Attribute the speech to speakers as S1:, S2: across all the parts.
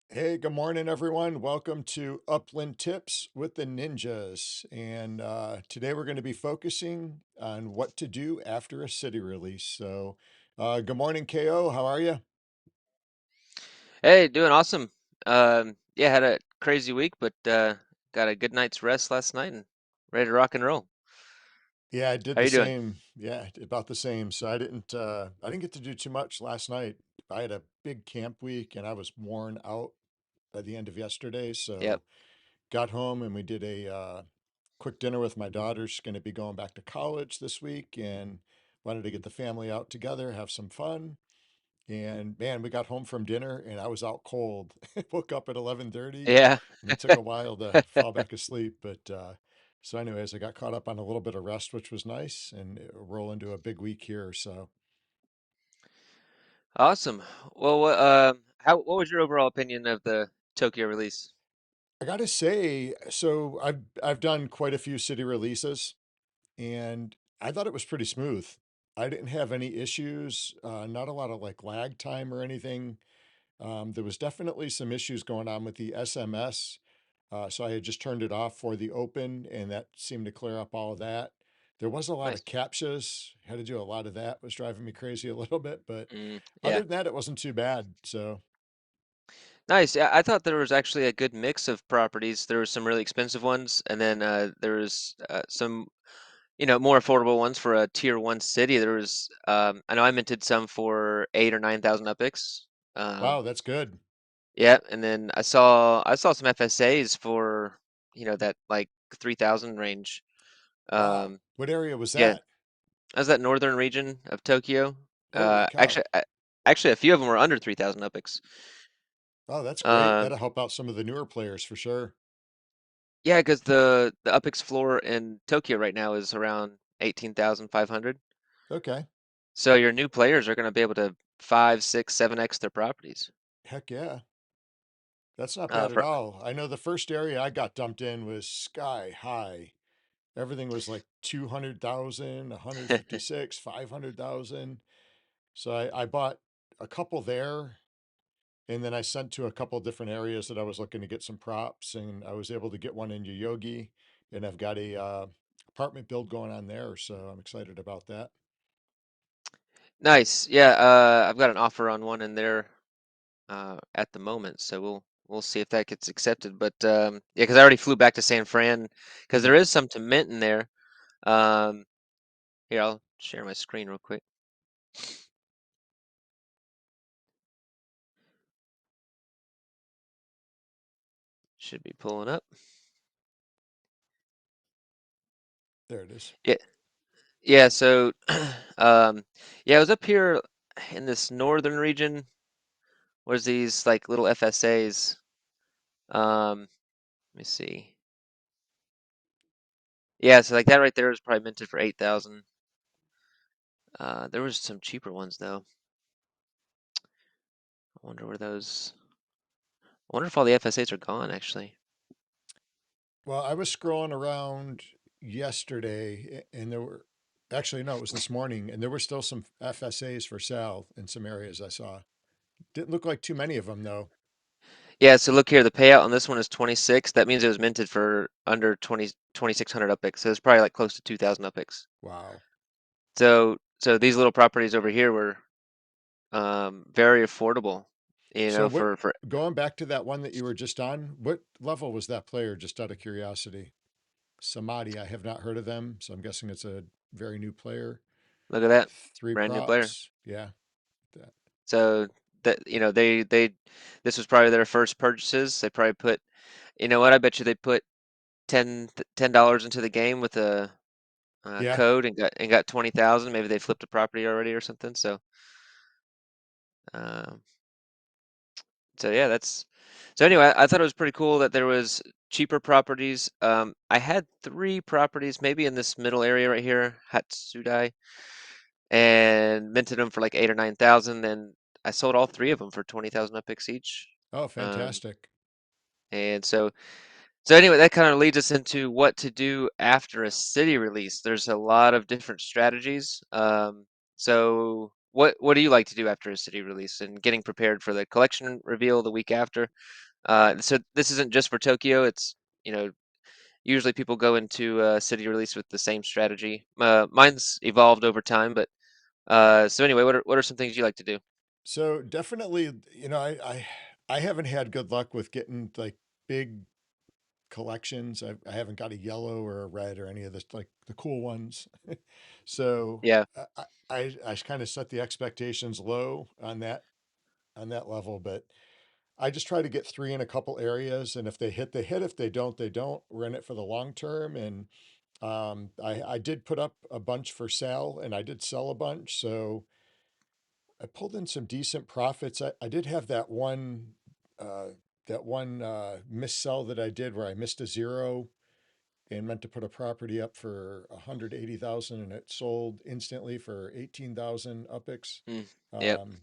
S1: Hey, good morning, everyone. Welcome to Upland Tips with the Ninjas. And today we're going to be focusing on what to do after a city release. So, good morning, KO. How are you?
S2: Hey, doing awesome. Yeah, had a crazy week, but got a good night's rest last night and ready to rock and roll.
S1: Yeah, I did
S2: How
S1: the
S2: you doing?
S1: same. Yeah, about the same. So I didn't get to do too much last night. I had a big camp week and I was worn out by the end of yesterday.
S2: Yep.
S1: So, got home and we did a quick dinner with my daughter. She's going to be going back to college this week and wanted to get the family out together, have some fun. And man, we got home from dinner and I was out cold. Woke up at 11:30
S2: Yeah.
S1: and it took a while to fall back asleep. But so anyways, I got caught up on a little bit of rest, which was nice, and roll into a big week here. So
S2: Awesome. Well, what was your overall opinion of the Tokyo release?
S1: I gotta say, so I've done quite a few city releases and I thought it was pretty smooth. I didn't have any issues, not a lot of like lag time or anything. There was definitely some issues going on with the SMS. So I had just turned it off for the open, and that seemed to clear up all of that. There was a lot
S2: Nice.
S1: of captchas, had to do a lot of that, was driving me crazy a little bit, but other
S2: Yeah.
S1: than that, it wasn't too bad. So,
S2: Nice. Yeah, I thought there was actually a good mix of properties. There were some really expensive ones, and then there was some, more affordable ones for a tier one city. There was, I know I minted some for 8 or 9,000 UPIX.
S1: wow,
S2: Um,
S1: that's good.
S2: Yeah, and then I saw some FSAs for, that like 3,000 range.
S1: Wow.
S2: Um,
S1: What area was
S2: yeah,
S1: that?
S2: I was that northern region of Tokyo.
S1: Holy cow.
S2: Actually, a few of them were under 3,000 epics.
S1: Oh, that's great.
S2: Um,
S1: That'll help out some of the newer players for sure.
S2: yeah, because the Upix floor in Tokyo right now is around 18,500.
S1: Okay.
S2: So your new players are going to be able to 5, 6, 7x their properties.
S1: Heck yeah. That's not
S2: Uh,
S1: bad at
S2: for
S1: all. I know the first area I got dumped in was sky high. Everything was like 200,000, 156, 500,000. So I bought a couple there and then I sent to a couple different areas that I was looking to get some props and I was able to get one in Yoyogi and I've got a apartment build going on there. So I'm excited about that.
S2: Nice. Yeah, I've got an offer on one in there at the moment, so we'll see if that gets accepted. But yeah, because I already flew back to San Fran because
S1: Hmm.
S2: there is some to mint in there. Um, Here, I'll share my screen real quick. Should be pulling up.
S1: There it is.
S2: Yeah, yeah. So, yeah, I was up here in this northern region. Where's these like little FSAs? Let me see. Yeah, so like that right there is probably minted for 8,000. There was some cheaper ones though. I wonder where those. I wonder if all the FSAs are gone actually.
S1: Well, I was scrolling around yesterday and there were actually, no, it was this morning and there were still some FSAs for sale in some areas I saw. Didn't look like too many of them though.
S2: Yeah, so look here, the payout on this one is 26. That means it was minted for under 2,600 UPIX. So it's probably like close to 2,000 UPIX.
S1: Wow.
S2: So these little properties over here were very affordable,
S1: So what,
S2: for
S1: going back to that one that you were just on, what level was that player, just out of curiosity? Samadhi, I have not heard of them, so I'm guessing it's a very new player.
S2: look at that,
S1: Three
S2: brand new player.
S1: props. Yeah. That,
S2: So that they this was probably their first purchases. They probably put, you know what, I bet you they put $10 into the game with
S1: Yeah.
S2: code and got 20,000. Maybe they flipped a property already or something. Um, so yeah, that's so anyway. I thought it was pretty cool that there was cheaper properties. I had three properties, maybe in this middle area right here, Hatsudai, and minted them for like 8 or 9 thousand. Then I sold all three of them for 20,000 upix each.
S1: Oh,
S2: Um,
S1: fantastic.
S2: and so anyway, that kind of leads us into what to do after a city release. There's a lot of different strategies. So what do you like to do after a city release and getting prepared for the collection reveal the week after? So this isn't just for Tokyo. It's you know usually people go into a city release with the same strategy. Mine's evolved over time, but so anyway, what are some things you like to do?
S1: So definitely, I haven't had good luck with getting like big collections. I haven't got a yellow or a red or any of this like the cool ones. So
S2: Yeah.
S1: I kind of set the expectations low on that level, but I just try to get three in a couple areas, and if they hit, they hit. If they don't, they don't. We're in it for the long term, and I did put up a bunch for sale, and I did sell a bunch, so I pulled in some decent profits. I did have uh, that one miss sell that I did where I missed a zero and meant to put a property up for 180,000 and it sold instantly for 18,000 upix.
S2: Mm, yep.
S1: Um,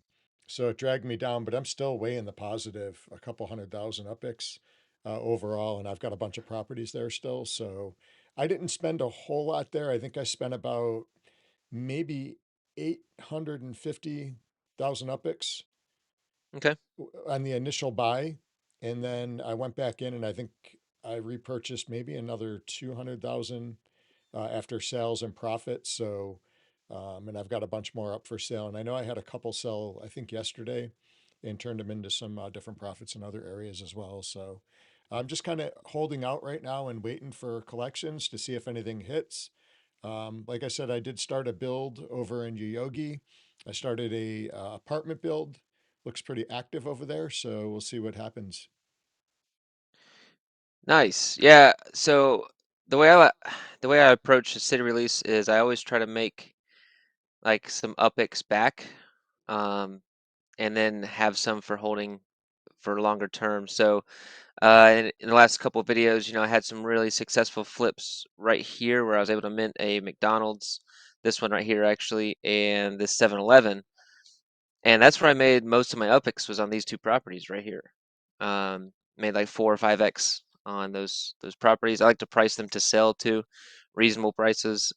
S1: so it dragged me down, but I'm still way in the positive, a couple 100,000 upix overall, and I've got a bunch of properties there still. So I didn't spend a whole lot there. I think I spent about maybe 850,000 upix
S2: Okay.
S1: on the initial buy, and then I went back in and I think I repurchased maybe another 200,000 after sales and profits. So, and I've got a bunch more up for sale. And I know I had a couple sell, I think yesterday, and turned them into some different profits in other areas as well. So I'm just kind of holding out right now and waiting for collections to see if anything hits. Like I said, I did start a build over in Yoyogi. I started a apartment build. Looks pretty active over there, so we'll see what happens.
S2: Nice. Yeah. So the way I the way I approach a city release is I always try to make like some UPX back, um, and then have some for holding for longer term. So in the last couple of videos, I had some really successful flips right here where I was able to mint a McDonald's, this one right here actually, and this 7-Eleven. And that's where I made most of my UPX was on these two properties right here. Made like 4 or 5x on those properties. I like to price them to sell to reasonable prices,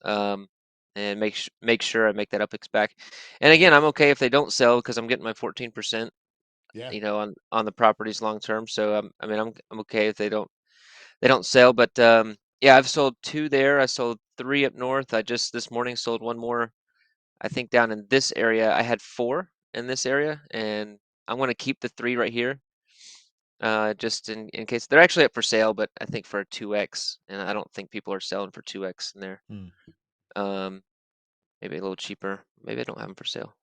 S2: and make sure I make that UPX back. And again, I'm okay if they don't sell because I'm getting my 14%,
S1: Yeah,
S2: on the properties long term. So I mean, I'm okay if they don't sell. But yeah, I've sold two there. I sold three up north. I just this morning sold one more, I think down in this area. I had four in this area, and I'm going to keep the three right here, just in case they're actually up for sale, but I think for a 2x, and I don't think people are selling for 2x in there.
S1: hmm.
S2: Um, maybe a little cheaper. Maybe I don't have them for sale.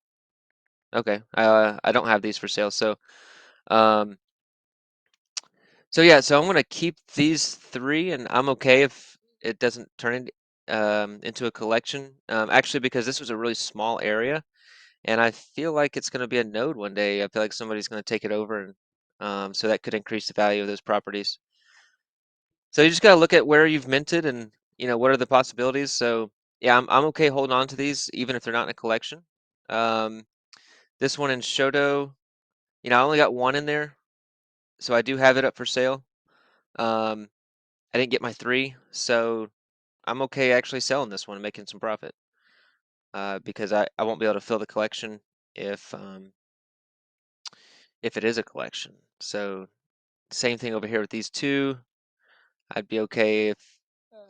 S2: Okay, I don't have these for sale, um, so yeah, so I'm going to keep these three, and I'm okay if it doesn't turn into a collection. Actually, because this was a really small area. And I feel like it's going to be a node one day. I feel like somebody's going to take it over, and so that could increase the value of those properties. So you just got to look at where you've minted, and what are the possibilities. So yeah, I'm okay holding on to these even if they're not in a collection. Um, this one in Shoto, I only got one in there, so I do have it up for sale. Um, I didn't get my three, so I'm okay actually selling this one and making some profit, because I won't be able to fill the collection if if it is a collection. So same thing over here with these two. I'd be okay if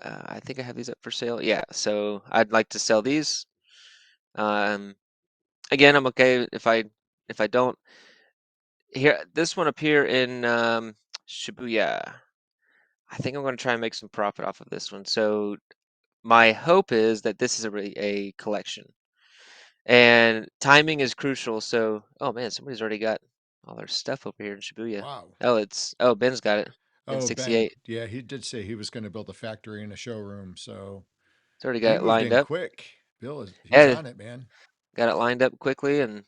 S2: I think I have these up for sale. Yeah, so I'd like to sell these. Um, Again, I'm okay if I don't. Here, this one up here in Shibuya. I think I'm going to try and make some profit off of this one. So my hope is that this is a collection, and timing is crucial. So, oh man, somebody's already got all their stuff over here in Shibuya.
S1: Wow.
S2: Oh, Ben's got it in
S1: Oh, Ben.
S2: 68.
S1: Yeah, he did say he was going to build a factory and a showroom. So
S2: It's already got
S1: He
S2: it
S1: moved
S2: lined
S1: in
S2: up.
S1: quick. He's
S2: Yeah,
S1: on it, man.
S2: got it lined up quickly and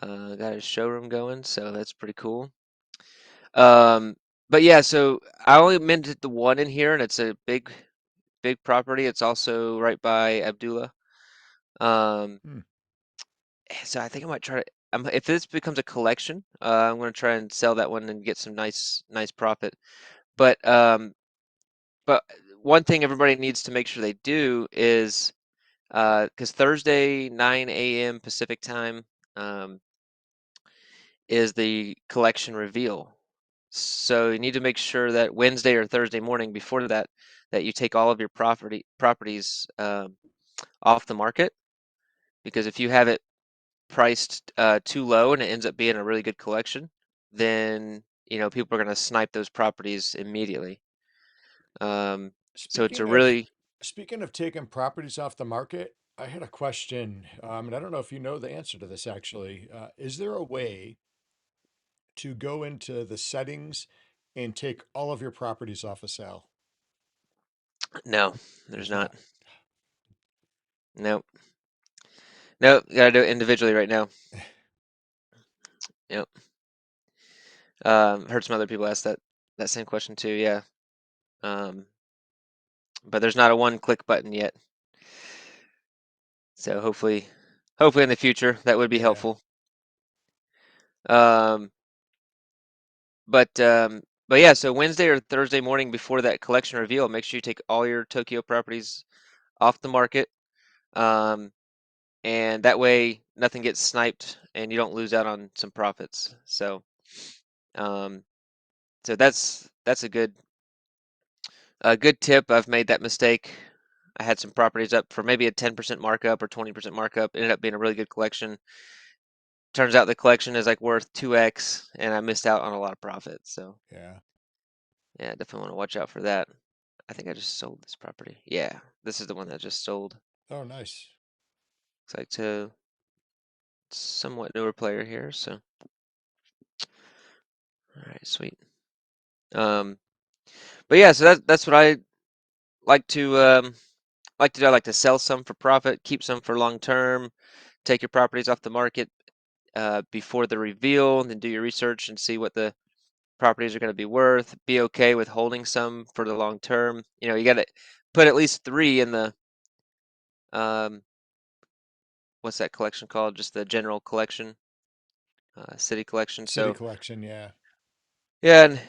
S2: got his showroom going, so that's pretty cool. Um, but yeah, so I only minted the one in here, and it's a big property. It's also right by Abdullah. Um,
S1: Hmm.
S2: so I think I might try to. If this becomes a collection, I'm going to try and sell that one and get some nice profit. But but one thing everybody needs to make sure they do is because Thursday 9 a.m. Pacific time um, is the collection reveal. So you need to make sure that Wednesday or Thursday morning before that, that you take all of your properties off the market. Because if you have it priced too low and it ends up being a really good collection, then people are going to snipe those properties immediately. Um, so it's a
S1: Speaking of
S2: really
S1: speaking of taking properties off the market, I had a question, and I don't know if you know the answer to this actually. Is there a way to go into the settings and take all of your properties off a sale?
S2: no, there's
S1: There's
S2: not.
S1: not.
S2: Nope. Nope. You gotta do it individually right now. Yep. Heard some other people ask that same question too. Yeah. Um, but there's not a one-click button yet. So hopefully in the future that would be
S1: Yeah.
S2: helpful. Um, but yeah, so Wednesday or Thursday morning before that collection reveal, make sure you take all your Tokyo properties off the market. Um, and that way nothing gets sniped and you don't lose out on some profits. Um, so that's a good tip. I've made that mistake. I had some properties up for maybe a 10% markup or 20% markup. It ended up being a really good collection. Turns out the collection is like worth 2x and I missed out on a lot of profit. So
S1: Yeah.
S2: yeah, definitely want to watch out for that. I think I just sold this property. Yeah, this is the one that I just sold.
S1: Oh, nice.
S2: Looks like to somewhat newer player here. So all right, sweet. Um, but yeah, so that's what I like to do. I like to sell some for profit, keep some for long term, take your properties off the market before the reveal, and then do your research and see what the properties are going to be worth. Be okay with holding some for the long term. You got to put at least three in the um, what's that collection called? Just the general collection, city collection.
S1: City
S2: So
S1: collection, yeah.
S2: yeah, and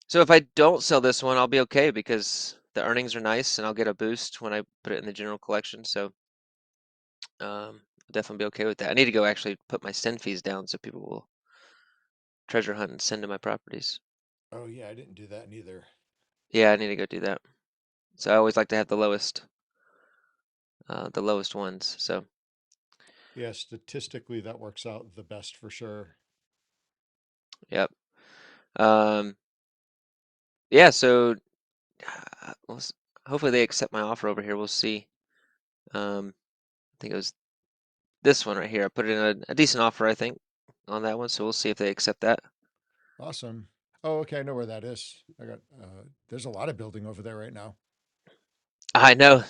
S2: so if I don't sell this one, I'll be okay because the earnings are nice and I'll get a boost when I put it in the general collection. So I'll definitely be okay with that. I need to go actually put my send fees down so people will treasure hunt and send to my properties.
S1: Oh, yeah, I didn't do that neither.
S2: Yeah, I need to go do that. So I always like to have the lowest ones. So
S1: Yeah, statistically, that works out the best for sure.
S2: yep. Um, yeah. So hopefully they accept my offer over here. We'll see. I think it was this one right here. I put in a decent offer, I think, on that one. So we'll see if they accept that.
S1: Awesome. Oh, okay, I know where that is. There's a lot of building over there right now.
S2: I know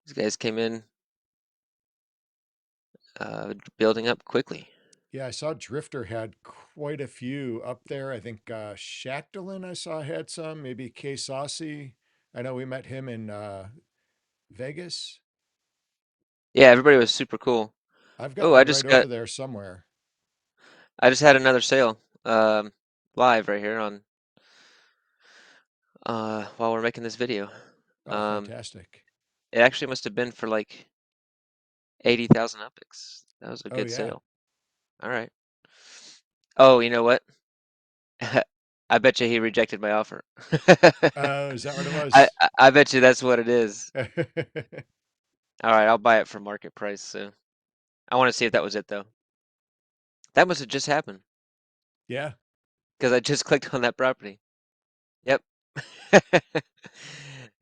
S2: these guys came in building up quickly.
S1: Yeah, I saw Drifter had quite a few up there. I think Shacklin I saw had some, maybe K Saucy. I know we met him in Vegas.
S2: Yeah, everybody was super cool.
S1: I've got
S2: Oh, I
S1: one
S2: just
S1: right
S2: got
S1: over there somewhere.
S2: I just had another sale live right here on while we're making this video.
S1: Oh,
S2: Um,
S1: fantastic.
S2: it actually must have been for like 80,000 upix. That was a
S1: Oh,
S2: good
S1: yeah.
S2: sale. All right. Oh, you know what? I bet you he rejected my offer.
S1: Oh, is that what it
S2: I,
S1: was?
S2: I I bet you that's what it is. All right, I'll buy it for market price. So I want to see if that was it though. That must have just happened
S1: Yeah.
S2: because I just clicked on that property. Yep.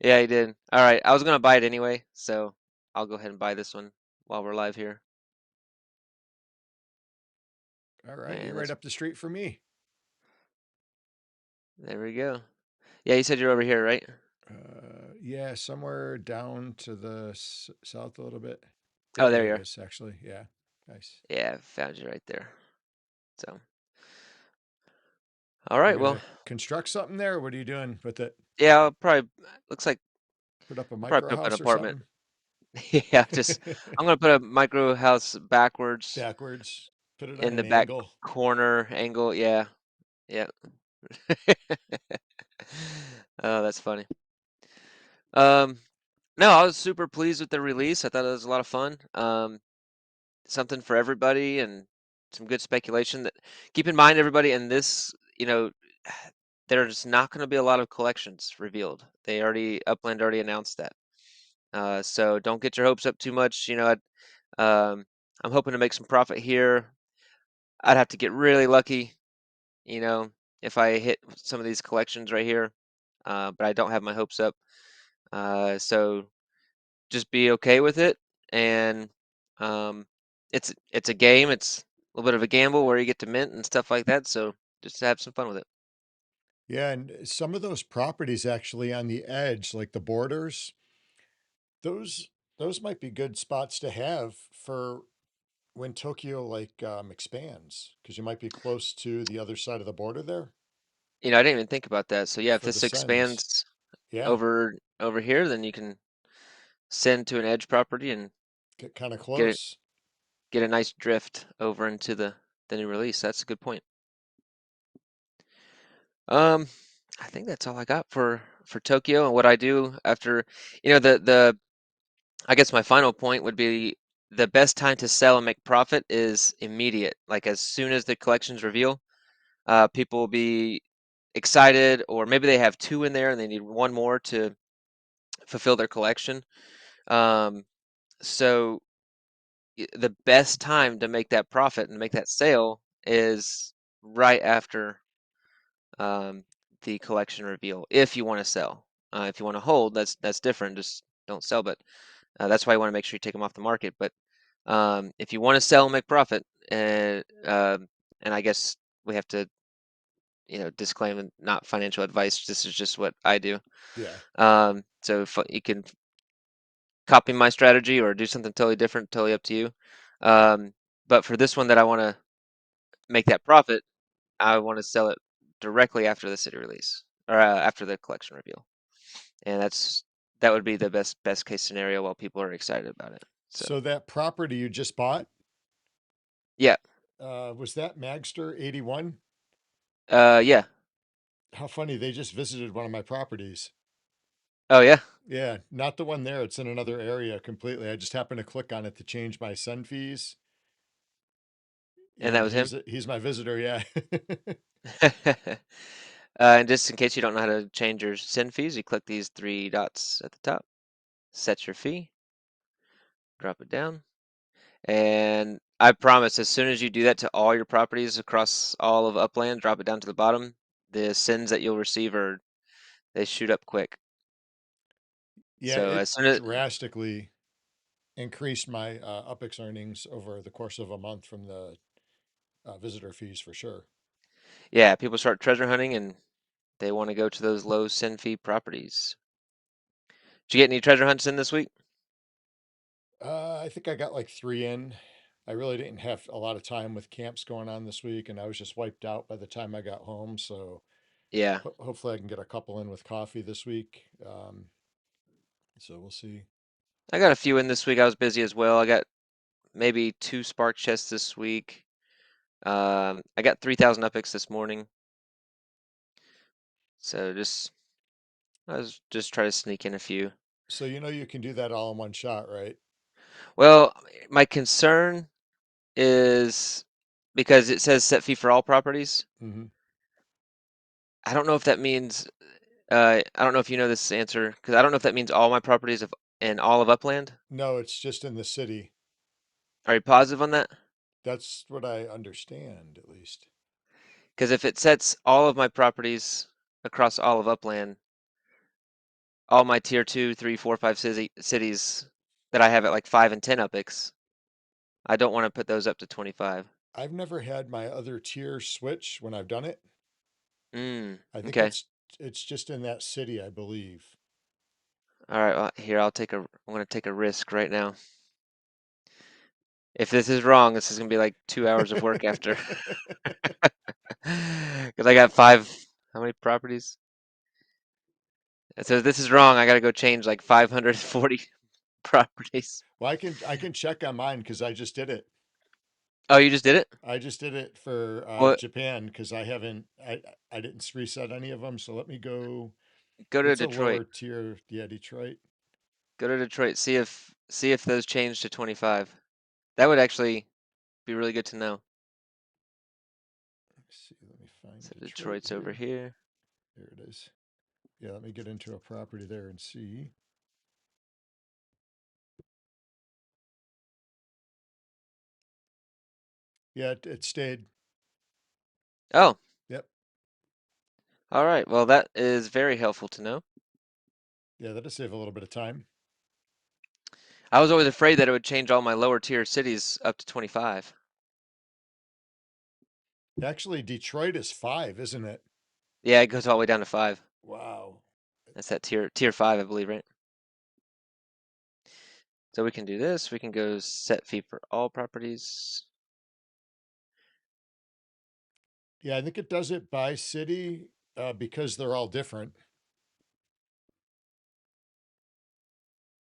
S2: Yeah, he did. All right, I was gonna buy it anyway, so I'll go ahead and buy this one while we're live here.
S1: All right. You're
S2: And
S1: right
S2: that's
S1: up the street for me.
S2: there we go. Yeah, you said you're over here, right?
S1: Yeah, somewhere down to the south a little bit. Yeah,
S2: Oh, there
S1: there
S2: you
S1: it
S2: are.
S1: is, actually. Yeah, nice.
S2: Yeah, found you right there. So, all
S1: You
S2: right. Well,
S1: gonna construct something there? Or what are you doing with it?
S2: yeah, I'll probably looks like
S1: Put up a
S2: I'll probably
S1: micro
S2: put up an
S1: house or
S2: apartment.
S1: something?
S2: Yeah, just I'm gonna put a micro house backwards
S1: Backwards. Put it on
S2: in the
S1: an
S2: back
S1: angle.
S2: corner angle. Yeah, yeah. Oh, that's funny. Um, no, I was super pleased with the release. I thought it was a lot of fun. Something for everybody and some good speculation. That keep in mind, everybody, in this, there's not going to be a lot of collections revealed. Upland already announced that. So don't get your hopes up too much. I'm hoping to make some profit here. I'd have to get really lucky, you know, if I hit some of these collections right here. But I don't have my hopes up. So just be okay with it. And um, it's a game. It's a little bit of a gamble where you get to mint and stuff like that. So just have some fun with it.
S1: Yeah, and some of those properties actually on the edge, like the borders, those those might be good spots to have for when Tokyo like expands, because you might be close to the other side of the border there
S2: I didn't even think about that. So yeah, if
S1: for the
S2: this
S1: sends.
S2: expands
S1: Yeah,
S2: over here, then you can send to an edge property and
S1: get kind of
S2: get it
S1: close.
S2: get a nice drift over into the new release. That's a good point. Um, I think that's all I got for Tokyo and what I do after, the I guess my final point would be the best time to sell and make profit is immediate. Like as soon as the collections reveal, people will be excited, or maybe they have two in there and they need one more to fulfill their collection. Um, so the best time to make that profit and make that sale is right after um, the collection reveal. If you want to sell, if you want to hold, that's different. Just don't sell. But that's why you want to make sure you take them off the market. But if you want to sell and make profit, and I guess we have to, disclaim not financial advice. This is just what I do.
S1: Yeah.
S2: So if you can copy my strategy or do something totally different, totally up to you. Um, but for this one that I want to make that profit, I want to sell it directly after the city release or after the collection reveal, and that would be the best case scenario while people are excited about it. So
S1: So that property you just bought,
S2: yeah,
S1: was that Magster 81?
S2: yeah,
S1: How funny, they just visited one of my properties.
S2: oh yeah,
S1: Yeah, not the one there. It's in another area completely. I just happened to click on it to change my send fees,
S2: and that
S1: and
S2: was him.
S1: he's my visitor. Yeah.
S2: And just in case you don't know how to change your send fees, you click these three dots at the top, set your fee, drop it down. And I promise, as soon as you do that to all your properties across all of Upland, drop it down to the bottom, the sends that you'll receive they shoot up quick.
S1: Yeah,
S2: So
S1: it
S2: as soon as
S1: drastically increased my UPX earnings over the course of a month from the visitor fees for sure.
S2: yeah, people start treasure hunting and they want to go to those low send fee properties. Did you get any treasure hunts in this week?
S1: I think I got like three in. I really didn't have a lot of time with camps going on this week, and I was just wiped out by the time I got home. So
S2: Yeah,
S1: hopefully I can get a couple in with coffee this week. So we'll see.
S2: I got a few in this week. I was busy as well. I got maybe two spark chests this week. I got 3,000 upics this morning. So I was just trying to sneak in a few.
S1: So you can do that all in one shot, right?
S2: Well, my concern is because it says set fee for all properties.
S1: Mm-hmm.
S2: I don't know if that means, I don't know if you know this answer, because I don't know if that means all my properties in all of Upland.
S1: No, it's just in the city.
S2: Are you positive on that?
S1: That's what I understand, at least.
S2: Because if it sets all of my properties across all of Upland, all my tier 2, 3, 4, 5 cities that I have at like 5 and 10 upics, I don't want to put those up to 25.
S1: I've never had my other tier switch when I've done it. I think
S2: Okay.
S1: it's just in that city, I believe.
S2: All right, well, here I'm gonna take a risk right now. If this is wrong, this is gonna be like 2 hours of work after. Because I got how many properties? So if this is wrong, I gotta go change like 540 properties.
S1: Well, I can check on mine because I just did it.
S2: Oh, you just did it?
S1: I just did it for
S2: Well,
S1: Japan because I didn't reset any of them. So let me go.
S2: go to
S1: What's a
S2: Detroit.
S1: lower tier? Yeah, Detroit.
S2: Go to Detroit. See if those change to 25. That would actually be really good to know.
S1: Let's see. Let me find
S2: So
S1: Detroit
S2: Detroit's over
S1: here.
S2: here.
S1: There it is. Yeah, let me get into a property there and see. Yeah, it stayed.
S2: Oh,
S1: Yep.
S2: all right. Well, that is very helpful to know.
S1: Yeah, that'll save a little bit of time.
S2: I was always afraid that it would change all my lower tier cities up to 25.
S1: Actually, Detroit is 5, isn't it?
S2: Yeah, it goes all the way down to 5.
S1: Wow.
S2: That's that tier 5, I believe, right? So we can do this. We can go set fee for all properties.
S1: Yeah, I think it does it by city because they're all different.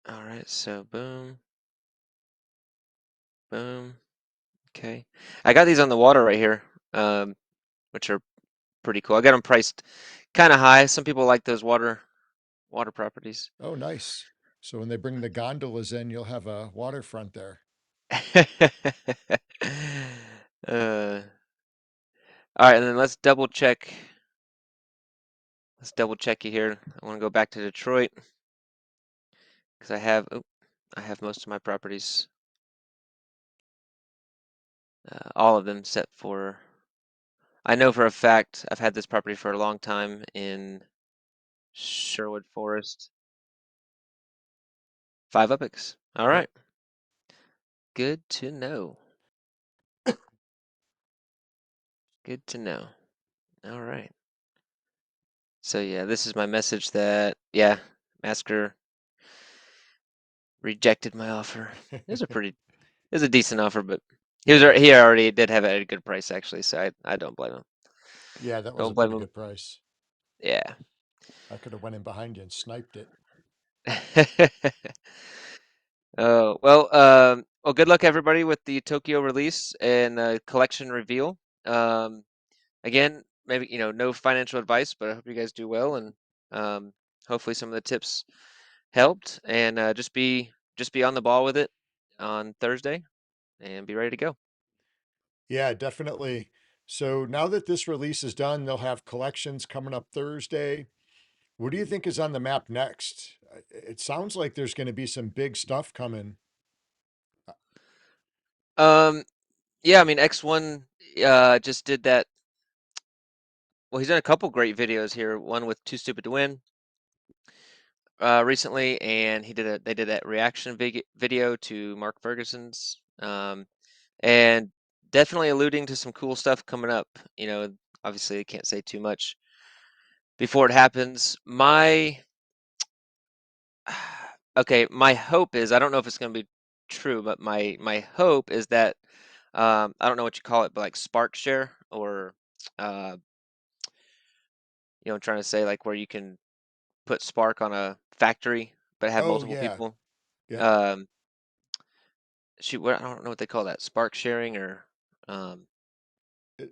S2: All right, so boom, boom. Okay. I got these on the water right here, which are pretty cool. I got them priced kind of high. Some people like those water properties.
S1: Oh, nice. So when they bring the gondolas in, you'll have a waterfront there.
S2: uh, all right, and then let's double check. Let's double check you here. I want to go back to Detroit because I have most of my properties, all of them set for. I know for a fact I've had this property for a long time in Sherwood Forest. 5 epics. All
S1: Yep.
S2: right. Good to know. Good to know. All right. So yeah, this is my message that yeah, Masker rejected my offer. It was a pretty, it was a decent offer, but
S1: Yeah.
S2: he already did have it at a good price actually, so I don't blame him.
S1: Yeah, that was
S2: Don't
S1: a
S2: blame
S1: pretty
S2: him.
S1: good price.
S2: Yeah.
S1: I could have went in behind you and sniped it.
S2: Oh well, well, good luck everybody with the Tokyo release and collection reveal. Um, Again, maybe no financial advice, but I hope you guys do well, and um, hopefully some of the tips helped. And just be on the ball with it on Thursday, and be ready to go.
S1: Yeah, definitely. So now that this release is done, they'll have collections coming up Thursday. What do you think is on the map next? It sounds like there's going to be some big stuff coming.
S2: Um, yeah, I mean X1 just did that. Well, he's done a couple great videos here. One with Too Stupid to Win recently, and they did that reaction video to Mark Ferguson's. And definitely alluding to some cool stuff coming up. Obviously, I can't say too much before it happens. Okay, my hope is I don't know if it's going to be true, but my hope is that I don't know what you call it, but like Spark Share or uh, I'm trying to say like where you can put Spark on a factory but have
S1: Oh,
S2: multiple
S1: yeah.
S2: people.
S1: Yep.
S2: Um, Shoot, I don't know what they call that, Spark sharing or um,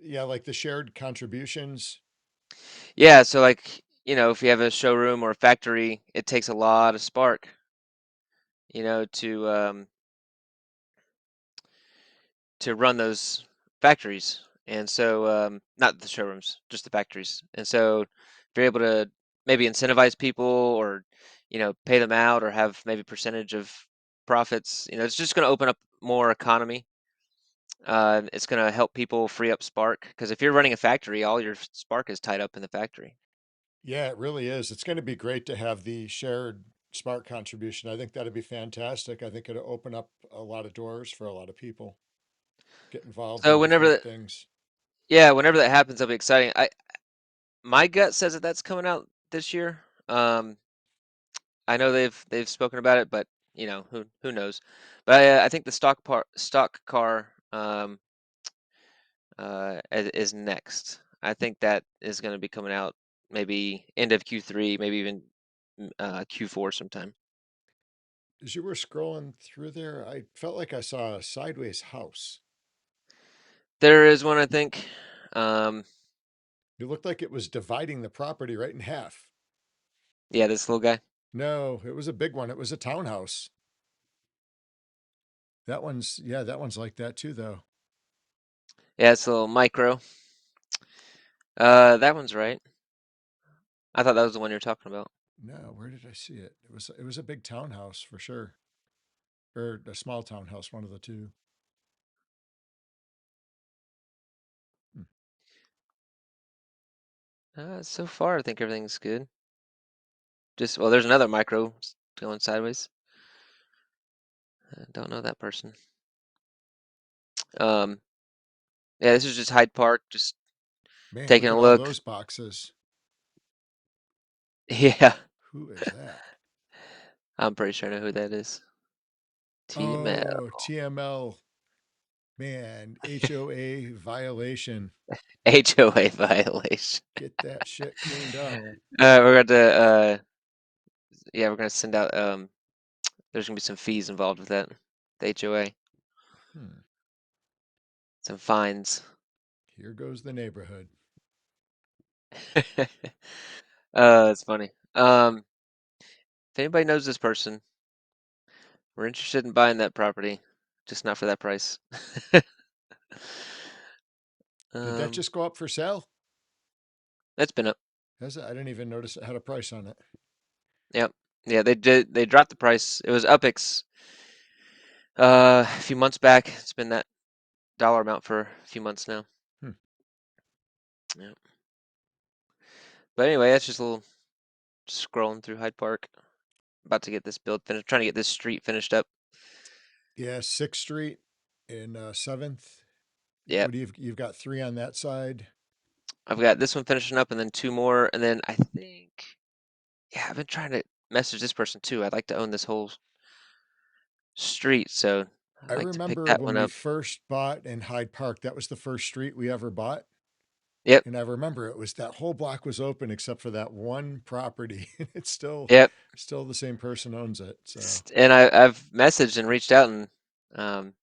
S1: Yeah, like the shared contributions.
S2: yeah. So like if you have a showroom or a factory, it takes a lot of Spark, to run those factories. And so, not the showrooms, just the factories. And so, if you're able to maybe incentivize people or, pay them out or have maybe percentage of profits, it's just going to open up more economy. It's going to help people free up spark because if you're running a factory, all your spark is tied up in the factory.
S1: Yeah, it really is. It's going to be great to have the shared smart contribution. I think that'd be fantastic. I think it'll open up a lot of doors for a lot of people. Get involved
S2: So
S1: in different things.
S2: whenever that happens, it'll be exciting. My gut says that that's coming out this year. I know they've spoken about it, but who knows? But I think the stock car is next. I think that is going to be coming out maybe end of Q3, maybe even Q4 sometime.
S1: As you were scrolling through there, I felt like I saw a sideways house.
S2: There is one, I think. Um,
S1: It looked like it was dividing the property right in half.
S2: yeah, this little guy.
S1: No, it was a big one. It was a townhouse. That one's like that too, though.
S2: Yeah, it's a little micro. That one's right. I thought that was the one you were talking about.
S1: No, where did I see it? It was a big townhouse for sure, or a small townhouse, one of the two. Hmm.
S2: So far, I think everything's good. Just well, there's another micro going sideways. I don't know that person. Um, yeah, this is just Hyde Park, just
S1: Man,
S2: taking
S1: look
S2: a
S1: at all
S2: look.
S1: those boxes.
S2: Yeah,
S1: Who is that?
S2: I'm pretty sure I know who that is. TML.
S1: Oh, TML. Man, HOA violation.
S2: HOA violation.
S1: Get that shit cleaned up.
S2: We're going to yeah, we're gonna send out there's gonna be some fees involved with that. The HOA.
S1: Hmm.
S2: Some fines.
S1: Here goes the neighborhood.
S2: It's funny. If anybody knows this person, we're interested in buying that property, just not for that price.
S1: Did that
S2: Um,
S1: just go up for sale?
S2: that's been up.
S1: Has it? I didn't even notice it had a price on it.
S2: Yep. Yeah, they did. They dropped the price. It was Upix a few months back. It's been that dollar amount for a few months now.
S1: Hmm.
S2: Yeah. But anyway, that's just a little scrolling through Hyde Park. About to get this build finished. Trying to get this street finished up.
S1: Yeah, 6th Street in 7th.
S2: Yep.
S1: What do you've got three on that side?
S2: I've got this one finishing up, and then two more, and then I think, yeah, I've been trying to message this person too. I'd like to own this whole street, so
S1: I
S2: I'd like to pick
S1: remember
S2: that
S1: when
S2: one
S1: we
S2: up.
S1: first bought in Hyde Park, that was the first street we ever bought.
S2: Yep.
S1: And I remember it was that whole block was open except for that one property. It's
S2: Yep.
S1: still the same person owns it. So
S2: And I've messaged and reached out, and um,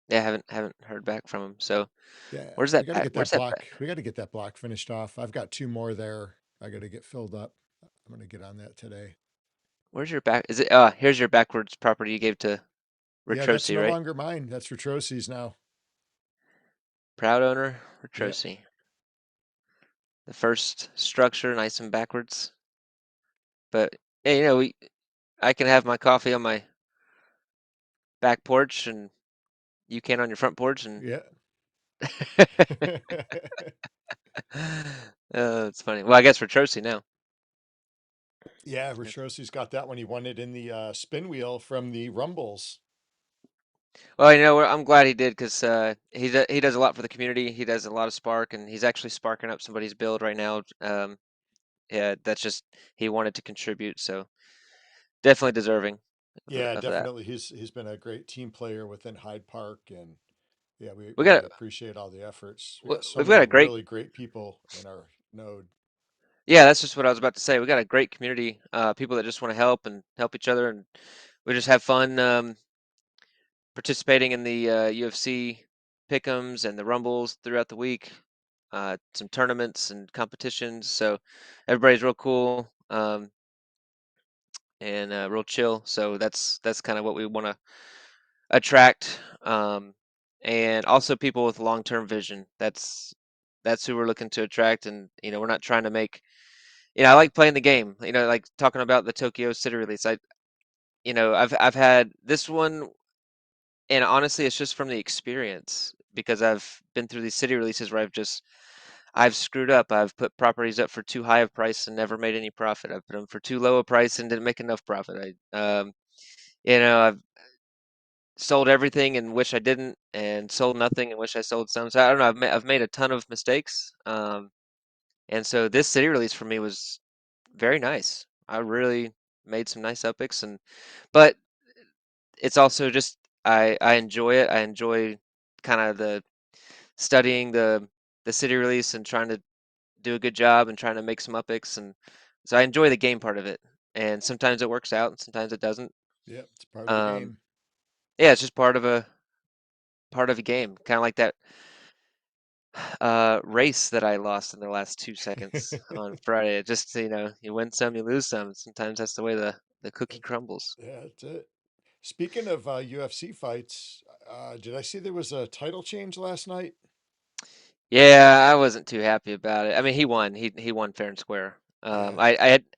S2: yeah, haven't heard back from him. So
S1: yeah,
S2: where's that
S1: we got to
S2: back?
S1: get
S2: Where's
S1: that
S2: that
S1: block.
S2: back?
S1: We got to get that block finished off. I've got two more there. I got to get filled up. I'm going to get on that today.
S2: Where's your back? Is it? Here's your backwards property you gave to
S1: Yeah, that's
S2: Retrosi,
S1: no
S2: right?
S1: longer mine. That's Retrosi's now.
S2: Proud owner,
S1: Yep.
S2: Retrosi. The first structure, nice and backwards. But yeah, I can have my coffee on my back porch, and you can on your front porch, and
S1: Yeah.
S2: it's funny. Well, I guess Retrosi now.
S1: Yeah,
S2: That's-
S1: Retrosi's got that one. He won it in the spin wheel from the Rumbles.
S2: Well, I'm glad he did because he does a lot for the community. He does a lot of Spark, and he's actually sparking up somebody's build right now. Yeah, that's just he wanted to contribute, so definitely deserving
S1: Yeah,
S2: of that.
S1: definitely. He's been a great team player within Hyde Park, and yeah, we
S2: We got
S1: really appreciate all the efforts. We
S2: we-
S1: got so
S2: we've got
S1: many
S2: a great.
S1: really great people in our node.
S2: Yeah, that's just what I was about to say. We got a great community, people that just want to help and help each other, and we just have fun participating in the UFC pick'ems and the rumbles throughout the week. Some tournaments and competitions, so everybody's real cool and real chill. So that's kind of what we want to attract, and also people with long-term vision. That's who we're looking to attract, and we're not trying to make. I like playing the game. Like talking about the Tokyo City release. I've had this one, and honestly, it's just from the experience because I've been through these city releases where I've screwed up. I've put properties up for too high of price and never made any profit. I've put them for too low a price and didn't make enough profit. I've sold everything and wish I didn't, and sold nothing and wish I sold some. So I don't know. I've made a ton of mistakes. And so this city release for me was very nice. I really made some nice epics, and but it's also just I enjoy it. I enjoy kind of the studying the city release and trying to do a good job and trying to make some epics, and so I enjoy the game part of it. And sometimes it works out, and sometimes it doesn't.
S1: Yep, it's part of the
S2: Um,
S1: game.
S2: yeah, it's just part of a game, kind of like that race that I lost in the last 2 seconds on Friday. It just you win some, you lose some. Sometimes that's the way the cookie
S1: That's,
S2: crumbles.
S1: yeah, that's it. Speaking of UFC fights, did I see there was a title change last night?
S2: Yeah, I wasn't too happy about it. I mean, he won. He won fair and square.
S1: Yeah,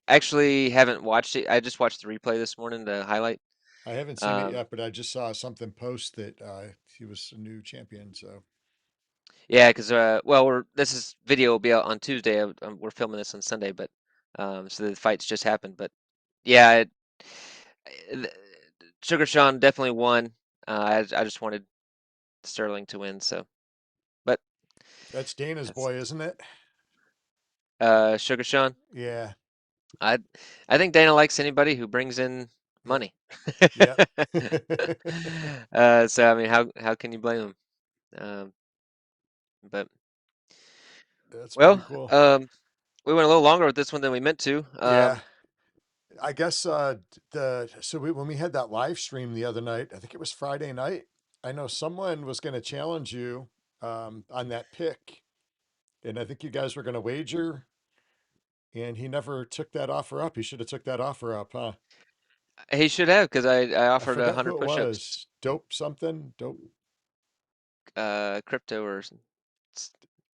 S2: Actually haven't watched it. I just watched the replay this morning, the highlight.
S1: I haven't seen it
S2: Um,
S1: yet, but I just saw something post that he was a new champion. So
S2: yeah, because well, this is video will be out on Tuesday. We're filming this on Sunday, but so the fights just happened. But yeah, th- Sugar Sean definitely won. I just wanted Sterling to win. So, but
S1: that's Dana's
S2: that's
S1: boy, isn't it?
S2: Sugar Sean.
S1: Yeah,
S2: I I think Dana likes anybody who brings in
S1: yeah,
S2: money.
S1: yeah.
S2: So I mean, how can you blame him? But
S1: That's pretty
S2: well,
S1: cool.
S2: we went a little longer with this one than we meant to.
S1: Yeah, I guess when we had that live stream the other night, I think it was Friday night. I know someone was going to challenge you on that pick, and I think you guys were going to wager, and he never took that offer up. He should have took that offer up, huh?
S2: He should have because I
S1: I
S2: offered a
S1: forgot who
S2: hundred
S1: it
S2: push-ups,
S1: was. Dope something. Dope.
S2: crypto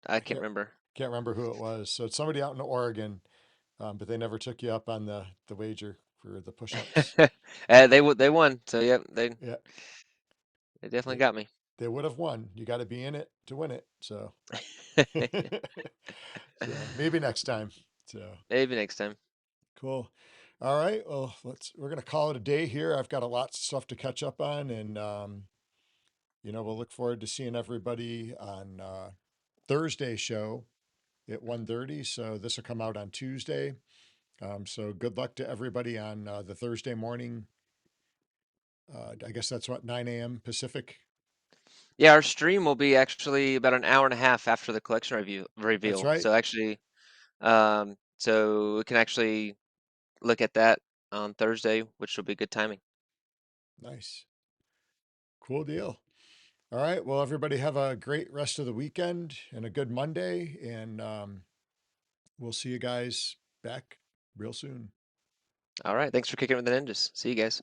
S2: I
S1: I
S2: can't remember.
S1: can't remember who it was. So it's somebody out in Oregon, but they never took you up on the wager for the push-ups.
S2: They won, so yeah,
S1: Yeah,
S2: they definitely
S1: they
S2: got me.
S1: they would have won. You got to be in it to win it. So so maybe next time. So
S2: Maybe next time.
S1: cool. All right. Well, we're gonna call it a day here. I've got a lot of stuff to catch up on, and we'll look forward to seeing everybody on Thursday show at 1:30. So this will come out on Tuesday. So good luck to everybody on the Thursday morning. I guess that's what 9 a.m. Pacific.
S2: Yeah, our stream will be actually about an hour and a half after the collection review
S1: That's
S2: reveal.
S1: right.
S2: So actually, so we can actually look at that on Thursday, which will be good timing.
S1: Nice. Cool deal. All right. Well, everybody have a great rest of the weekend and a good Monday. And we'll see you guys back real soon.
S2: All right, thanks for kicking with the ninjas. See you guys.